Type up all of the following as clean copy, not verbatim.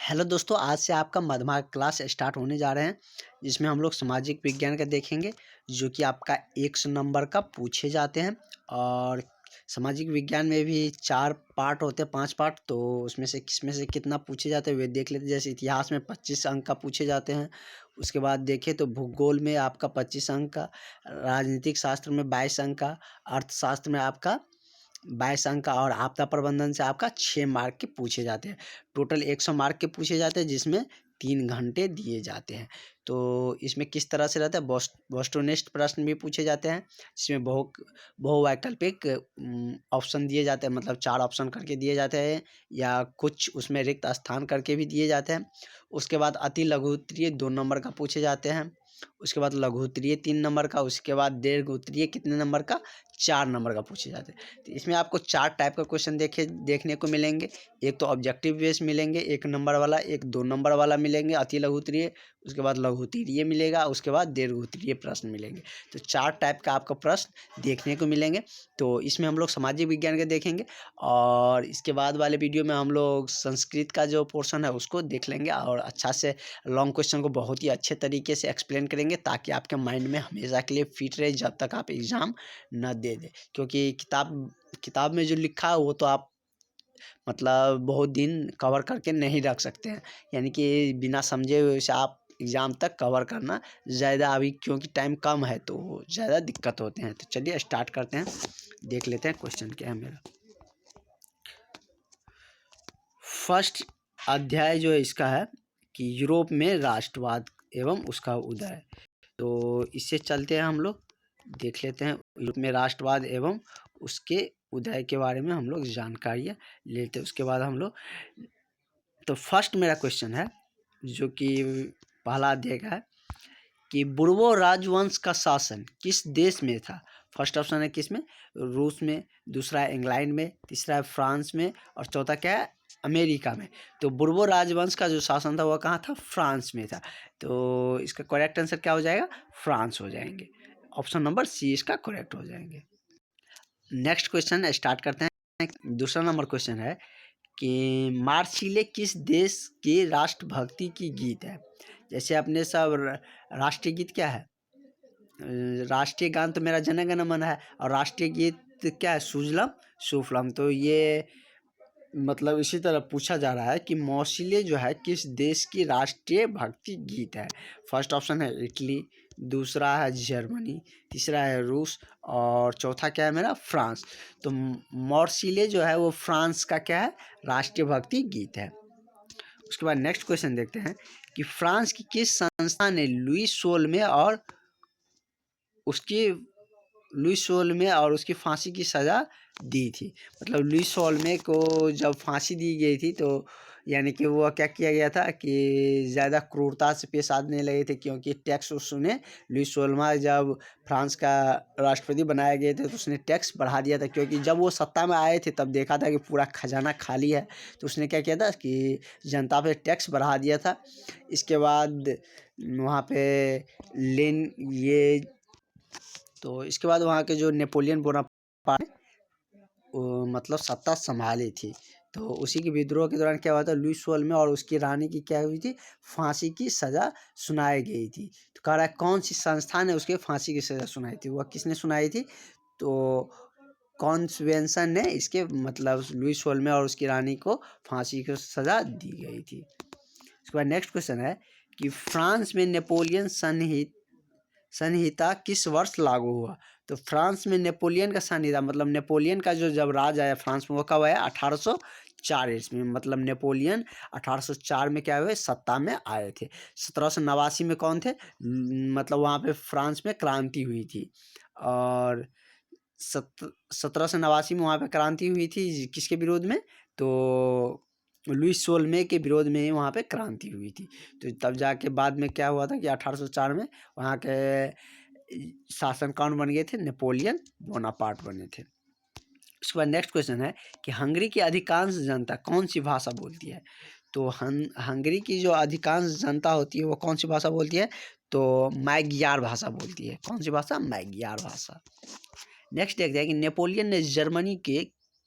Hello दोस्तों, आज से आपका मधमा क्लास स्टार्ट होने जा रहे हैं, जिसमें हम लोग सामाजिक विज्ञान का देखेंगे, जो कि आपका 100 नंबर का पूछे जाते हैं। और सामाजिक विज्ञान में भी 4 पार्ट होते हैं, 5 पार्ट, तो उसमें से किसमें से कितना पूछे जाते हैं वे देख लेते हैं। जैसे इतिहास में 25 अंक का पूछे जाते हैं। उसके बाद देखें तो भूगोल में आपका 25 अंक का, राजनीतिक शास्त्र में 22 अंक का, अर्थशास्त्र में आपका 22 अंक का, और आपदा प्रबंधन से आपका 6 मार्क के पूछे जाते हैं। टोटल 100 मार्क के पूछे जाते हैं, जिसमें 3 घंटे दिए जाते हैं। तो इसमें किस तरह से रहता है, बोस्टोनिस्ट प्रश्न भी पूछे जाते हैं, जिसमें बहुवैकल्पिक ऑप्शन दिए जाते हैं, मतलब 4 ऑप्शन करके दिए जाते हैं, या कुछ उसमें रिक्त स्थान करके भी दिए जाते हैं। उसके बाद अति लघु उत्तरीय 2 नंबर का पूछे जाते हैं। उसके बाद लघु उत्तरीय 3 नंबर का। उसके बाद दीर्घ उत्तरीय कितने नंबर का, 4 नंबर का पूछे जाते हैं। तो इसमें आपको 4 टाइप का क्वेश्चन देखने को मिलेंगे। एक तो ऑब्जेक्टिव बेस मिलेंगे 1 नंबर वाला, एक 2 नंबर वाला मिलेंगे अति लघु उत्तरीय, उसके बाद लघु उत्तरीय मिलेगा, उसके बाद दीर्घ उत्तरीय प्रश्न मिलेंगे। तो 4 टाइप का आपको प्रश्न देखने को मिलेंगे। तो इसमें हम लोग सामाजिक विज्ञान के देखेंगे, और इसके बाद वाले वीडियो में हम लोग संस्कृत का जो पोर्शन है उसको देख लेंगे, और अच्छा से लॉन्ग क्वेश्चन को बहुत ही अच्छे तरीके से एक्सप्लेन करेंगे, ताकि आपके माइंड में हमेशा के लिए फिट रहे जब तक आप एग्ज़ाम न दे दें। क्योंकि किताब में जो लिखा है वो तो आप मतलब बहुत दिन कवर करके नहीं रख सकते हैं, यानी कि बिना समझे हुए से आप एग्ज़ाम तक कवर करना ज़्यादा, अभी क्योंकि टाइम कम है तो ज़्यादा दिक्कत होते हैं। तो चलिए स्टार्ट करते हैं, देख लेते हैं क्वेश्चन क्या है मेरा। फर्स्ट अध्याय जो है इसका है कि यूरोप में राष्ट्रवाद एवं उसका उदय। तो इससे चलते हैं, हम लोग देख लेते हैं यूरोप में राष्ट्रवाद एवं उसके उदय के बारे में हम लोग जानकारियाँ लेते हैं। उसके बाद हम लोग, तो फर्स्ट मेरा क्वेश्चन है जो कि पहला अध्याय का है कि बुर्बो राजवंश का शासन किस देश में था। फर्स्ट ऑप्शन है किस में, रूस में, दूसरा है इंग्लैंड में, तीसरा है फ्रांस में, और चौथा क्या है, अमेरिका में। तो बुर्बो राजवंश का जो शासन था वह कहाँ था, फ्रांस में था। तो इसका करेक्ट आंसर क्या हो जाएगा, फ्रांस हो जाएंगे। ऑप्शन नंबर सी इसका करेक्ट हो जाएंगे। नेक्स्ट क्वेश्चन स्टार्ट करते हैं। दूसरा नंबर क्वेश्चन है कि मार्सिले किस देश के राष्ट्रभक्ति की गीत है। जैसे अपने सब राष्ट्रीय गीत क्या है, राष्ट्रीय गान तो मेरा जन गण मन है, और राष्ट्रीय गीत क्या है, सुजलम सुफलम। तो ये मतलब इसी तरह पूछा जा रहा है कि मौसिले जो है किस देश की राष्ट्रीय भक्ति गीत है। फर्स्ट ऑप्शन है इटली, दूसरा है जर्मनी, तीसरा है रूस, और चौथा क्या है मेरा, फ्रांस। तो मौसिले जो है वो फ्रांस का क्या है, राष्ट्रीय भक्ति गीत है। उसके बाद नेक्स्ट क्वेश्चन देखते हैं कि फ्रांस की किस संस्था ने लुई सोल्मे और उसकी फांसी की सज़ा दी थी। मतलब लुई सोल्मे को जब फांसी दी गई थी, तो यानी कि वो क्या किया गया था कि ज़्यादा क्रूरता से पेश आने लगे थे, क्योंकि टैक्स उसने, लुई सोल्मा जब फ्रांस का राष्ट्रपति बनाए गए थे तो उसने टैक्स बढ़ा दिया था। क्योंकि जब वो सत्ता में आए थे तब देखा था कि पूरा खजाना खाली है, तो उसने क्या किया था कि जनता पे टैक्स बढ़ा दिया था। इसके बाद वहाँ पे लेन ये तो इसके बाद वहाँ के जो नेपोलियन बोनापार्ट मतलब सत्ता संभाली थी। तो उसी के विद्रोह के दौरान क्या हुआ था, लुई सोल्मे और उसकी रानी की क्या हुई थी, फांसी की सज़ा सुनाई गई थी। तो कह रहा है कौन सी संस्था ने उसके फांसी की सज़ा सुनाई थी, वह किसने सुनाई थी, तो कॉन्वेंशन ने इसके मतलब लुई सोल्मे और उसकी रानी को फांसी की सज़ा दी गई थी। उसके बाद नेक्स्ट क्वेश्चन है कि फ्रांस में नेपोलियन संहिता किस वर्ष लागू हुआ। तो फ्रांस में नेपोलियन का संहिता, मतलब नेपोलियन का जो जब राज आया फ्रांस में, वो कब आया, 1804 ईस्वी में। मतलब नेपोलियन 1804 में क्या हुए, सत्ता में आए थे। 1789 में कौन थे, मतलब वहाँ पे फ्रांस में क्रांति हुई थी, और 1789 में वहाँ पे क्रांति हुई थी किसके विरोध में, तो लुई सोल्मे के विरोध में ही वहाँ पे क्रांति हुई थी। तो तब जाके बाद में क्या हुआ था कि 1804 में वहाँ के शासन कौन बन गए थे, नेपोलियन बोनापार्ट बने थे। उसके बाद नेक्स्ट क्वेश्चन है कि हंगरी की अधिकांश जनता कौन सी भाषा बोलती है। तो हंगरी की जो अधिकांश जनता होती है वो कौन सी भाषा बोलती है, तो मैग्यार भाषा बोलती है। कौन सी भाषा, मैग्यार भाषा। नेक्स्ट देखते हैं कि नेपोलियन ने जर्मनी के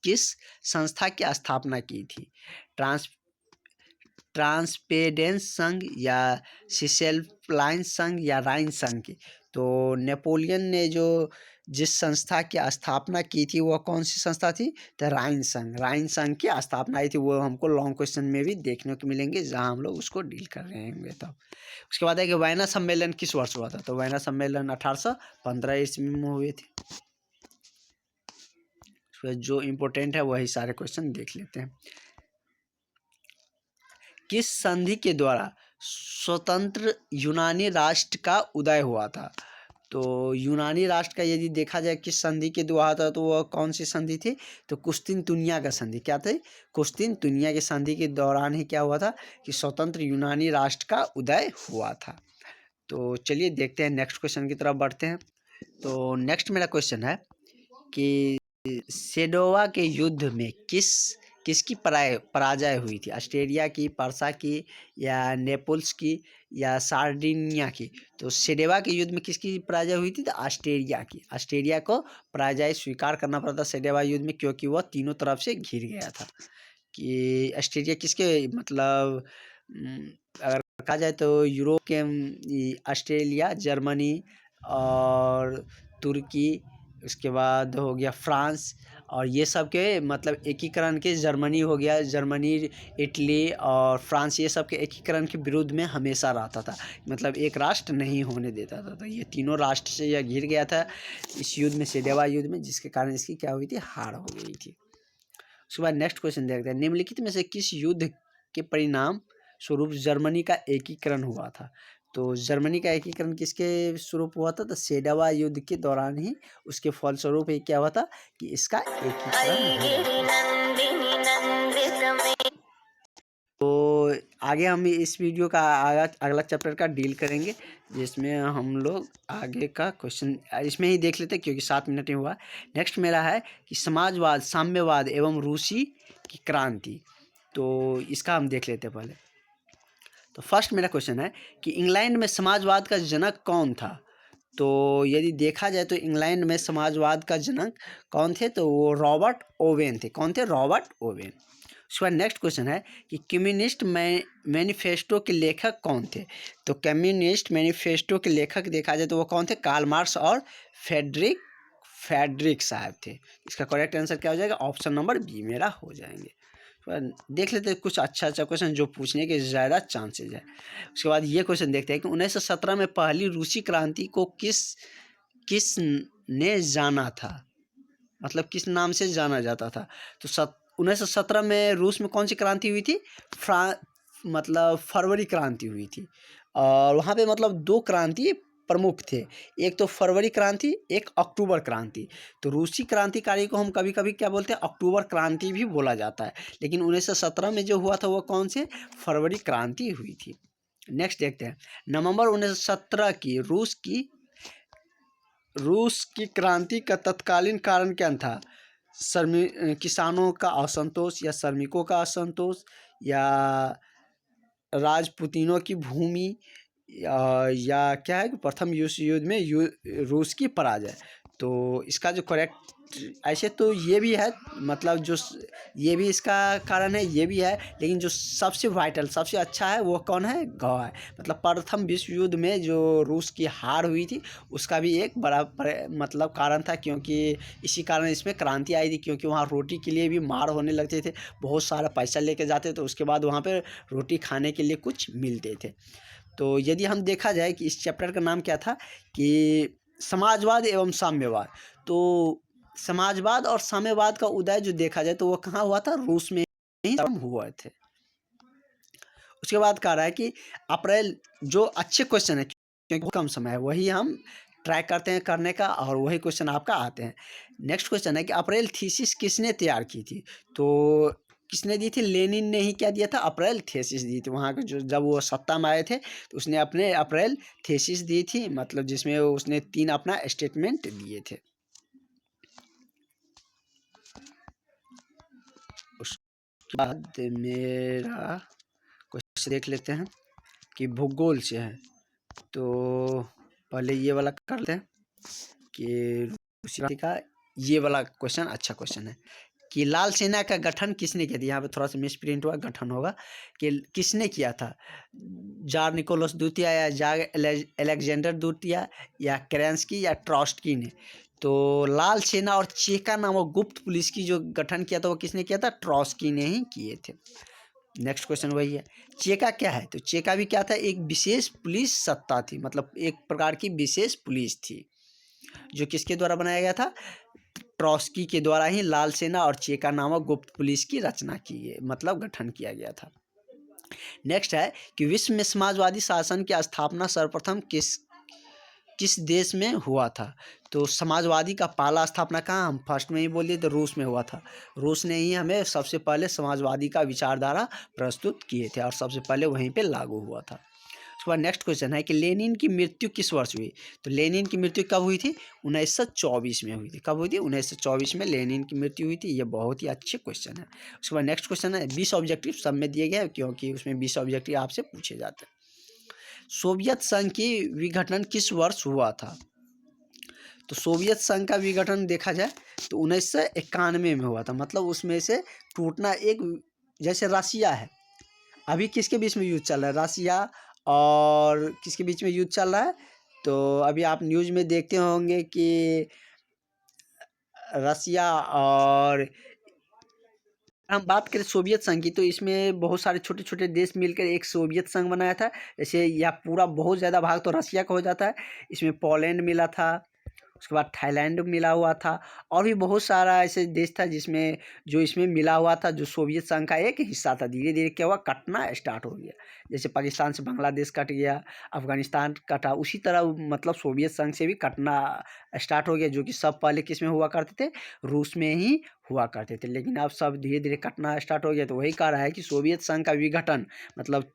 किस संस्था की स्थापना की थी। ट्रांसपेडेंस संघ या सिसेल्फलाइन संघ या राइन संघ की। तो नेपोलियन ने जो जिस संस्था की स्थापना की थी वह कौन सी संस्था थी? तो राइन संघ की स्थापना हुई थी। वो हमको लॉन्ग क्वेश्चन में भी देखने को मिलेंगे जहां हम लोग उसको डील कर रहे होंगे। तब उसके बाद है कि वायना सम्मेलन किस वर्ष हुआ था? तो वायना सम्मेलन 1815 ईस्वी में हुए थे। जो इम्पोर्टेंट है वही सारे क्वेश्चन देख लेते हैं। किस संधि के द्वारा स्वतंत्र यूनानी राष्ट्र का उदय हुआ था? तो यूनानी राष्ट्र का यदि देखा जाए किस संधि के द्वारा था, तो वह कौन सी संधि थी? तो कुस्तिनतुनिया का संधि। क्या थे? कुस्तिनतुनिया के संधि के दौरान ही क्या हुआ था कि स्वतंत्र यूनानी राष्ट्र का उदय हुआ था। तो चलिए देखते हैं, नेक्स्ट क्वेश्चन की तरफ बढ़ते हैं। तो नेक्स्ट मेरा क्वेश्चन है कि सेडोवा के युद्ध में किसकी पराजय हुई थी? ऑस्ट्रेलिया की, पर्सा की, या नेपल्स की, या सार्डिनिया की? तो सेडोवा के युद्ध में किसकी पराजय हुई थी? तो ऑस्ट्रेलिया की। ऑस्ट्रेलिया को पराजय स्वीकार करना पड़ा था सेडोवा युद्ध में, क्योंकि वह तीनों तरफ से घिर गया था। कि ऑस्ट्रेलिया किसके मतलब अगर कहा जाए तो यूरोप के ऑस्ट्रेलिया, जर्मनी और तुर्की, उसके बाद हो गया फ्रांस, और ये सब के मतलब एकीकरण के जर्मनी हो गया, जर्मनी, इटली और फ्रांस, ये सब के एकीकरण के विरुद्ध में हमेशा रहता था, मतलब एक राष्ट्र नहीं होने देता था। तो ये तीनों राष्ट्र से यह घिर गया था इस युद्ध में, सेडोवा युद्ध में, जिसके कारण इसकी क्या हुई थी? हार हो गई थी। उसके बाद नेक्स्ट क्वेश्चन देखते हैं, निम्नलिखित में से किस युद्ध के परिणाम स्वरूप जर्मनी का एकीकरण हुआ था? तो जर्मनी का एकीकरण किसके स्वरूप हुआ था? तो सेडोवा युद्ध के दौरान ही उसके फलस्वरूप ही क्या हुआ था कि इसका एकीकरण। तो आगे हम इस वीडियो का अगला चैप्टर का डील करेंगे, जिसमें हम लोग आगे का क्वेश्चन इसमें ही देख लेते हैं, क्योंकि 7 मिनट ही हुआ। नेक्स्ट मेरा है कि समाजवाद, साम्यवाद एवं रूसी की क्रांति। तो इसका हम देख लेते हैं पहले। तो फर्स्ट मेरा क्वेश्चन है कि इंग्लैंड में समाजवाद का जनक कौन था? तो यदि देखा जाए तो इंग्लैंड में समाजवाद का जनक कौन थे? तो वो रॉबर्ट ओवेन थे। कौन थे? Robert Owen. उसके बाद नेक्स्ट क्वेश्चन है कि कम्युनिस्ट मैनिफेस्टो के लेखक कौन थे? तो कम्युनिस्ट मैनिफेस्टो के लेखक देखा जाए तो वो कौन थे? कार्ल मार्क्स और फ्रेडरिक साहब थे। इसका करेक्ट आंसर क्या हो जाएगा? ऑप्शन नंबर बी मेरा हो जाएंगे। देख लेते हैं कुछ अच्छा क्वेश्चन जो पूछने के ज़्यादा चांसेज है। उसके बाद ये क्वेश्चन देखते हैं कि 1917 में पहली रूसी क्रांति को किस ने जाना था, मतलब किस नाम से जाना जाता था? तो 1917 में रूस में कौन सी क्रांति हुई थी? मतलब फरवरी क्रांति हुई थी, और वहाँ पे मतलब 2 क्रांति प्रमुख थे, एक तो फरवरी क्रांति, एक अक्टूबर क्रांति। तो रूसी क्रांतिकारी को हम कभी कभी क्या बोलते हैं? अक्टूबर क्रांति भी बोला जाता है, लेकिन 1917 में जो हुआ था वो कौन से? फरवरी क्रांति हुई थी। नेक्स्ट देखते हैं, नवंबर 1917 की रूस की क्रांति का तत्कालीन कारण क्या था? किसानों का असंतोष, या श्रमिकों का असंतोष, या राजपुतीनों की भूमि, या क्या है कि प्रथम विश्व युद्ध में रूस की पराजय। तो इसका जो करेक्ट ऐसे तो ये भी है, मतलब जो ये भी इसका कारण है, ये भी है, लेकिन जो सबसे वाइटल, सबसे अच्छा है वो कौन है? गौ है। मतलब प्रथम विश्व युद्ध में जो रूस की हार हुई थी उसका भी एक बड़ा मतलब कारण था, क्योंकि इसी कारण इसमें क्रांति आई थी, क्योंकि वहाँ रोटी के लिए भी मार होने लगते थे, बहुत सारा पैसा लेके जाते थे, उसके बाद वहाँ पर रोटी खाने के लिए कुछ मिलते थे। तो यदि हम देखा जाए कि इस चैप्टर का नाम क्या था कि समाजवाद एवं साम्यवाद, तो समाजवाद और साम्यवाद का उदय जो देखा जाए तो वो कहाँ हुआ था? रूस में ही हुआ थे। उसके बाद कह रहा है कि अप्रैल, जो अच्छे क्वेश्चन है क्योंकि कम समय है वही हम ट्राई करते हैं करने का, और वही क्वेश्चन आपका आते हैं। नेक्स्ट क्वेश्चन है कि अप्रैल थीसिस किसने तैयार की थी? तो किसने दी थी? लेनिन ने ही क्या दिया था? अप्रैल थीसिस दी थी। वहाँ के जो जब वो सत्ता में आए थे तो उसने अपने अप्रैल थीसिस दी थी, मतलब जिसमें उसने 3 अपना स्टेटमेंट दिए थे। उसके बाद मेरा क्वेश्चन देख लेते हैं कि भूगोल से है। तो पहले ये वाला कर लेते हैं कि रूसी का ये वाला क्वेश्चन अच्छा क्वेश्चन है कि लाल सेना का गठन किसने किया था। यहाँ पे थोड़ा सा मिस प्रिंट हुआ, गठन होगा कि किसने किया था, जार निकोलस द्वितीय या जार अलेक्जेंडर द्वितीय या केरेंस्की या ट्रॉट्स्की ने। तो लाल सेना और चेका नामक गुप्त पुलिस की जो गठन किया था वो किसने किया था, ट्रॉट्स्की ने ही किए थे। नेक्स्ट क्वेश्चन वही है। चेका क्या है, तो चेका भी क्या था, एक विशेष पुलिस सत्ता थी, मतलब एक प्रकार की विशेष पुलिस थी जो किसके द्वारा बनाया गया था, ट्रॉट्स्की के द्वारा ही लाल सेना और चेका नामक गुप्त पुलिस की रचना की है, मतलब गठन किया गया था। नेक्स्ट है कि विश्व में समाजवादी शासन की स्थापना सर्वप्रथम किस देश में हुआ था। तो समाजवादी का पहला स्थापना कहाँ, हम फर्स्ट में ही बोल दिए तो रूस में हुआ था। रूस ने ही हमें सबसे पहले समाजवादी का विचारधारा प्रस्तुत किए थे और सबसे पहले वहीं पे लागू हुआ था। उसके बाद नेक्स्ट क्वेश्चन है कि लेनिन की मृत्यु किस वर्ष हुई। तो लेनिन की मृत्यु कब हुई थी, 1924 में हुई थी। कब हुई थी, 1924 में लेनिन की मृत्यु हुई थी। ये बहुत ही अच्छे क्वेश्चन है। उसके बाद नेक्स्ट क्वेश्चन है 20 ऑब्जेक्टिव सब में दिए गए क्योंकि उसमें 20 ऑब्जेक्टिव आपसे पूछे जाते हैं। सोवियत संघ की विघटन किस वर्ष हुआ था। तो सोवियत संघ का विघटन देखा जाए तो 1991 में हुआ था, मतलब उसमें से टूटना एक, जैसे रसिया है, अभी किसके बीच में युद्ध चल रहा है, रसिया और किसके बीच में युद्ध चल रहा है। तो अभी आप न्यूज़ में देखते होंगे कि रसिया और हम बात करें सोवियत संघ की तो इसमें बहुत सारे छोटे छोटे देश मिलकर एक सोवियत संघ बनाया था। जैसे यह पूरा बहुत ज़्यादा भाग तो रसिया का हो जाता है, इसमें पोलैंड मिला था, उसके बाद थाईलैंड मिला हुआ था और भी बहुत सारा ऐसे देश था जिसमें जो इसमें मिला हुआ था, जो सोवियत संघ का एक हिस्सा था। धीरे धीरे क्या हुआ, कटना स्टार्ट हो गया। जैसे पाकिस्तान से बांग्लादेश कट गया, अफगानिस्तान कटा, उसी तरह मतलब सोवियत संघ से भी कटना स्टार्ट हो गया, जो कि सब पहले किस में हुआ करते थे, रूस में ही हुआ करते थे। लेकिन अब सब धीरे धीरे कटना स्टार्ट हो गया। तो वही कह रहा है कि सोवियत संघ का विघटन मतलब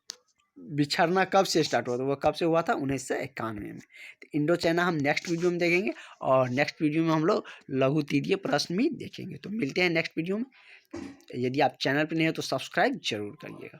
बिछड़ना कब से स्टार्ट हुआ, तो वो कब से हुआ था, 1991 में। तो इंडो चाइना हम नेक्स्ट वीडियो में देखेंगे और नेक्स्ट वीडियो में हम लोग लघु तीरीय प्रश्न भी देखेंगे। तो मिलते हैं नेक्स्ट वीडियो में। यदि आप चैनल पर नहीं हो तो सब्सक्राइब जरूर करिएगा।